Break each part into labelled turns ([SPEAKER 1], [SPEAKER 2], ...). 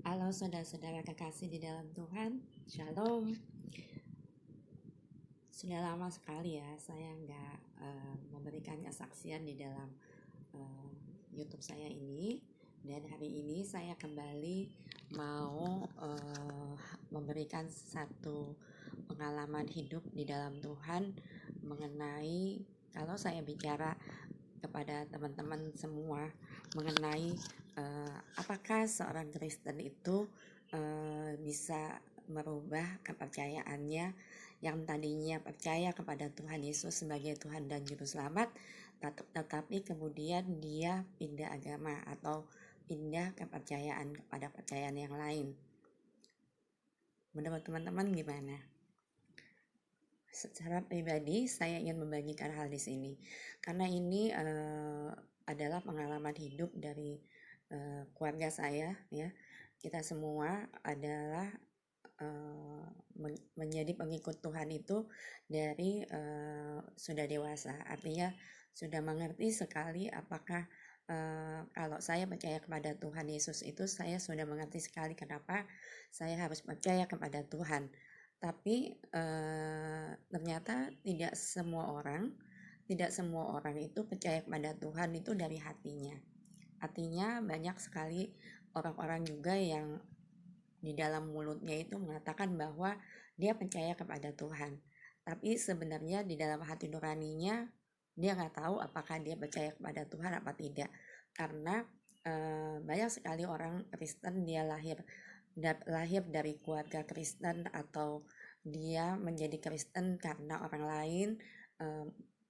[SPEAKER 1] Halo saudara-saudara kekasih di dalam Tuhan, Shalom. Sudah lama sekali ya saya nggak memberikan kesaksian di dalam YouTube saya ini. Dan hari ini saya kembali mau memberikan satu pengalaman hidup di dalam Tuhan mengenai, kalau saya bicara kepada teman-teman semua mengenai apakah seorang Kristen itu bisa merubah kepercayaannya yang tadinya percaya kepada Tuhan Yesus sebagai Tuhan dan Juru Selamat, tetapi kemudian dia pindah agama atau pindah kepercayaan kepada percayaan yang lain. Menurut teman-teman gimana? Secara pribadi saya ingin membagikan hal di sini karena ini adalah pengalaman hidup dari keluarga saya ya. Kita semua adalah menjadi pengikut Tuhan itu dari sudah dewasa, artinya sudah mengerti sekali apakah kalau saya percaya kepada Tuhan Yesus itu saya sudah mengerti sekali kenapa saya harus percaya kepada Tuhan. Tapi ternyata tidak semua orang itu percaya kepada Tuhan itu dari hatinya. Artinya banyak sekali orang-orang juga yang di dalam mulutnya itu mengatakan bahwa dia percaya kepada Tuhan, tapi sebenarnya di dalam hati nuraninya dia nggak tahu apakah dia percaya kepada Tuhan apa tidak. Karena banyak sekali orang Kristen dia lahir dari keluarga Kristen, atau dia menjadi Kristen karena orang lain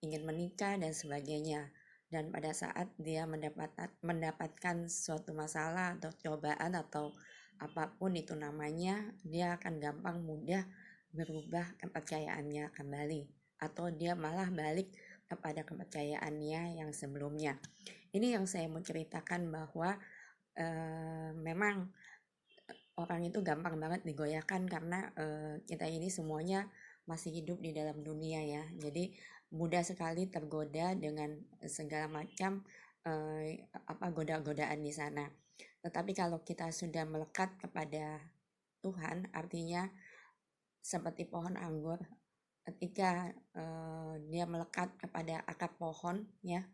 [SPEAKER 1] ingin menikah dan sebagainya. Dan pada saat dia mendapatkan suatu masalah atau cobaan atau apapun itu namanya, dia akan gampang mudah berubah kepercayaannya kembali, atau dia malah balik kepada kepercayaannya yang sebelumnya. Ini yang saya mau ceritakan, bahwa memang orang itu gampang banget digoyahkan karena kita ini semuanya masih hidup di dalam dunia ya. Jadi mudah sekali tergoda dengan segala macam godaan di sana. Tetapi kalau kita sudah melekat kepada Tuhan, artinya seperti pohon anggur, ketika dia melekat kepada akar pohon ya,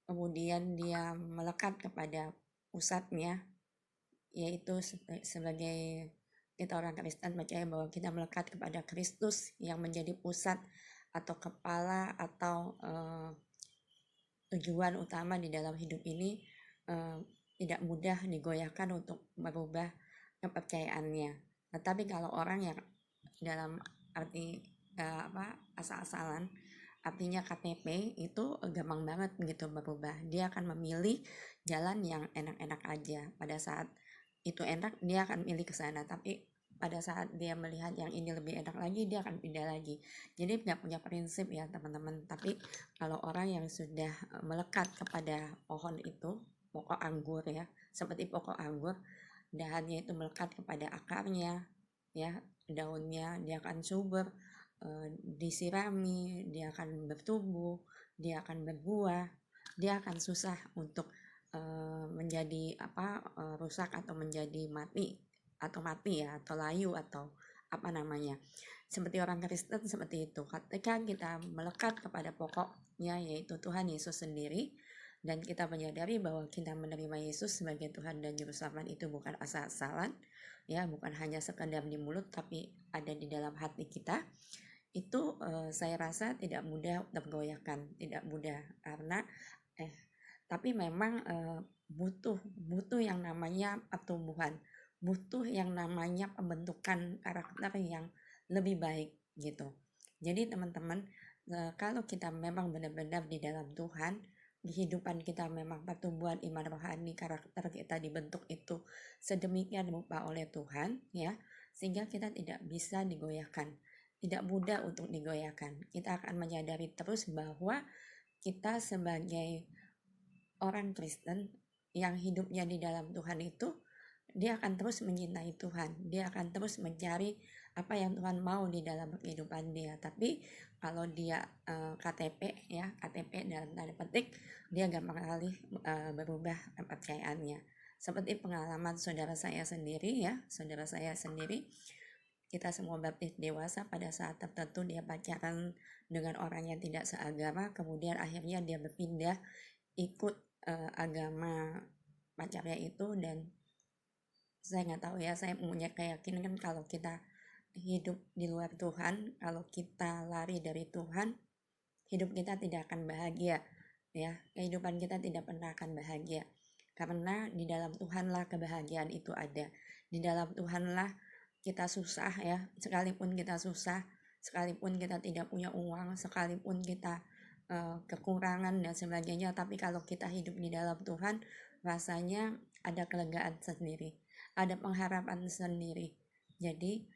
[SPEAKER 1] kemudian dia melekat kepada pusatnya, yaitu sebagai kita orang Kristen percaya bahwa kita melekat kepada Kristus yang menjadi pusat atau kepala atau tujuan utama di dalam hidup ini, tidak mudah digoyahkan untuk merubah kepercayaannya. Tetapi kalau orang yang dalam arti asal-asalan, artinya KTP, itu gampang banget gitu berubah. Dia akan memilih jalan yang enak-enak aja. Pada saat itu enak, dia akan milih ke sana, tapi pada saat dia melihat yang ini lebih enak lagi, dia akan pindah lagi. Jadi nggak punya prinsip ya teman-teman. Tapi kalau orang yang sudah melekat kepada pohon itu, pokok anggur ya, seperti pokok anggur, dahannya itu melekat kepada akarnya ya, daunnya dia akan subur, disirami, dia akan bertumbuh, dia akan berbuah, dia akan susah untuk menjadi rusak atau menjadi mati ya, atau layu atau apa namanya. Seperti orang Kristen seperti itu. Ketika kita melekat kepada pokoknya, yaitu Tuhan Yesus sendiri, dan kita menyadari bahwa kita menerima Yesus sebagai Tuhan dan Juru Selamat itu bukan asal-asalan ya, bukan hanya sekadar di mulut tapi ada di dalam hati kita, itu saya rasa tidak mudah tergoyahkan, tidak mudah, karena tapi memang butuh yang namanya pertumbuhan, butuh yang namanya pembentukan karakter yang lebih baik gitu. Jadi teman-teman, kalau kita memang benar-benar di dalam Tuhan, kehidupan kita memang pertumbuhan iman rohani, karakter kita dibentuk itu sedemikian rupa oleh Tuhan ya, sehingga kita tidak bisa digoyahkan, tidak mudah untuk digoyahkan. Kita akan menyadari terus bahwa kita sebagai orang Kristen yang hidupnya di dalam Tuhan itu, dia akan terus mencintai Tuhan, dia akan terus mencari apa yang Tuhan mau di dalam kehidupan dia. Tapi kalau dia KTP dalam tanda petik, dia gampang kali berubah kepercayaannya. Seperti pengalaman saudara saya sendiri ya, saudara saya sendiri, kita semua baptis dewasa pada saat tertentu dia pacaran dengan orang yang tidak seagama, kemudian akhirnya dia berpindah ikut agama pacarnya itu. Dan saya nggak tahu ya, saya punya keyakinan kalau kita hidup di luar Tuhan, kalau kita lari dari Tuhan, hidup kita tidak akan bahagia ya, kehidupan kita tidak pernah akan bahagia, karena di dalam Tuhanlah kebahagiaan itu ada. Di dalam Tuhanlah kita susah ya, sekalipun kita susah, sekalipun kita tidak punya uang, sekalipun kita kekurangan dan sebagainya, tapi kalau kita hidup di dalam Tuhan, rasanya ada kelegaan sendiri, ada pengharapan sendiri. Jadi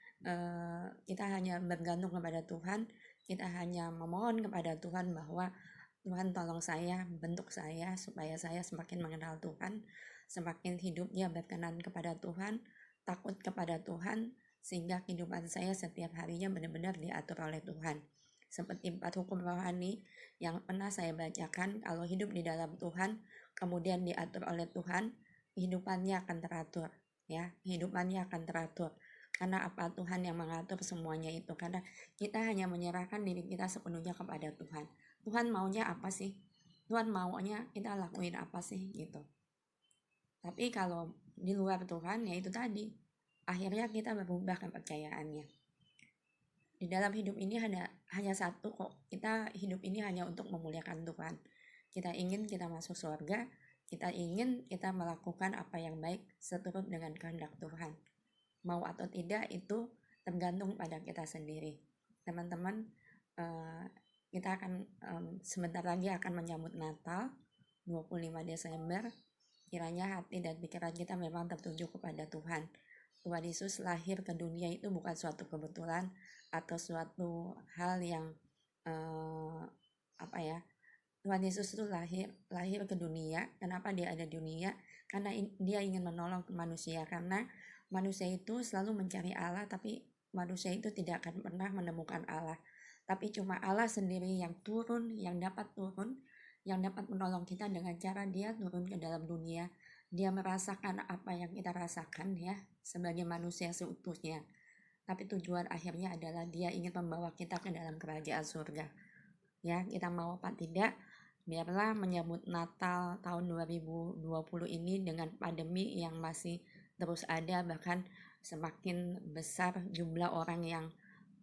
[SPEAKER 1] kita hanya bergantung kepada Tuhan, kita hanya memohon kepada Tuhan bahwa Tuhan tolong saya, bentuk saya supaya saya semakin mengenal Tuhan, semakin hidupnya berkenan kepada Tuhan, takut kepada Tuhan, sehingga kehidupan saya setiap harinya benar-benar diatur oleh Tuhan. Seperti 4 hukum rohani yang pernah saya bacakan, kalau hidup di dalam Tuhan, kemudian diatur oleh Tuhan, kehidupannya akan teratur. Ya, kehidupannya akan teratur. Karena apa? Tuhan yang mengatur semuanya itu. Karena kita hanya menyerahkan diri kita sepenuhnya kepada Tuhan. Tuhan maunya apa sih? Tuhan maunya kita lakuin apa sih gitu. Tapi kalau di luar Tuhan, ya itu tadi, akhirnya kita berubah kepercayaannya. Di dalam hidup ini hanya satu kok. Kita hidup ini hanya untuk memuliakan Tuhan. Kita ingin kita masuk surga, kita ingin kita melakukan apa yang baik seturut dengan kehendak Tuhan. Mau atau tidak itu tergantung pada kita sendiri. Teman-teman, kita akan sebentar lagi akan menyambut Natal 25 Desember. Kiranya hati dan pikiran kita memang tertuju kepada Tuhan. Tuhan Yesus lahir ke dunia itu bukan suatu kebetulan atau suatu hal yang Tuhan Yesus itu lahir ke dunia. Kenapa dia ada di dunia? Karena dia ingin menolong manusia, karena manusia itu selalu mencari Allah, tapi manusia itu tidak akan pernah menemukan Allah. Tapi cuma Allah sendiri yang dapat menolong kita dengan cara dia turun ke dalam dunia. Dia merasakan apa yang kita rasakan ya, sebagai manusia seutuhnya. Tapi tujuan akhirnya adalah dia ingin membawa kita ke dalam kerajaan surga. Ya, kita mau apa tidak, biarlah menyambut Natal tahun 2020 ini dengan pandemi yang masih terus ada, bahkan semakin besar jumlah orang yang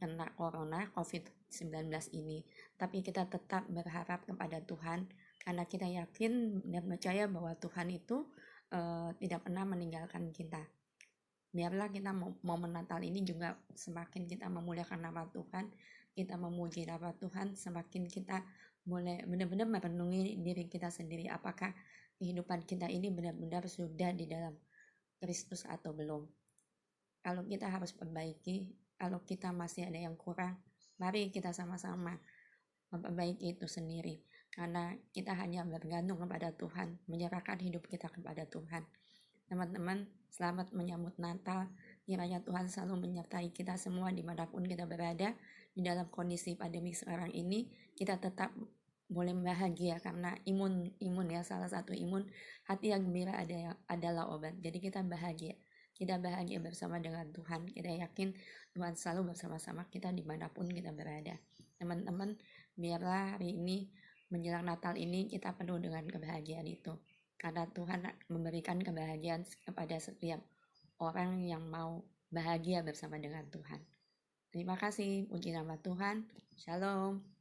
[SPEAKER 1] kena corona COVID-19 ini. Tapi kita tetap berharap kepada Tuhan, karena kita yakin dan percaya bahwa Tuhan itu tidak pernah meninggalkan kita. Biarlah kita momen Natal ini juga semakin kita memuliakan nama Tuhan, kita memuji nama Tuhan, semakin kita boleh benar-benar merenungi diri kita sendiri, apakah kehidupan kita ini benar-benar sudah di dalam Kristus atau belum. Kalau kita harus perbaiki, kalau kita masih ada yang kurang, mari kita sama-sama memperbaiki itu sendiri, karena kita hanya bergantung kepada Tuhan, menyerahkan hidup kita kepada Tuhan. Teman-teman, selamat menyambut Natal. Kiranya Tuhan selalu menyertai kita semua dimanapun kita berada. Di dalam kondisi pandemi sekarang ini, kita tetap boleh bahagia, karena imun ya, salah satu imun hati yang gembira adalah obat. Jadi kita bahagia bersama dengan Tuhan. Kita yakin Tuhan selalu bersama-sama kita dimanapun kita berada. Teman-teman, biarlah hari ini menjelang Natal ini kita penuh dengan kebahagiaan itu, karena Tuhan memberikan kebahagiaan kepada setiap orang yang mau bahagia bersama dengan Tuhan. Terima kasih, puji nama Tuhan. Shalom.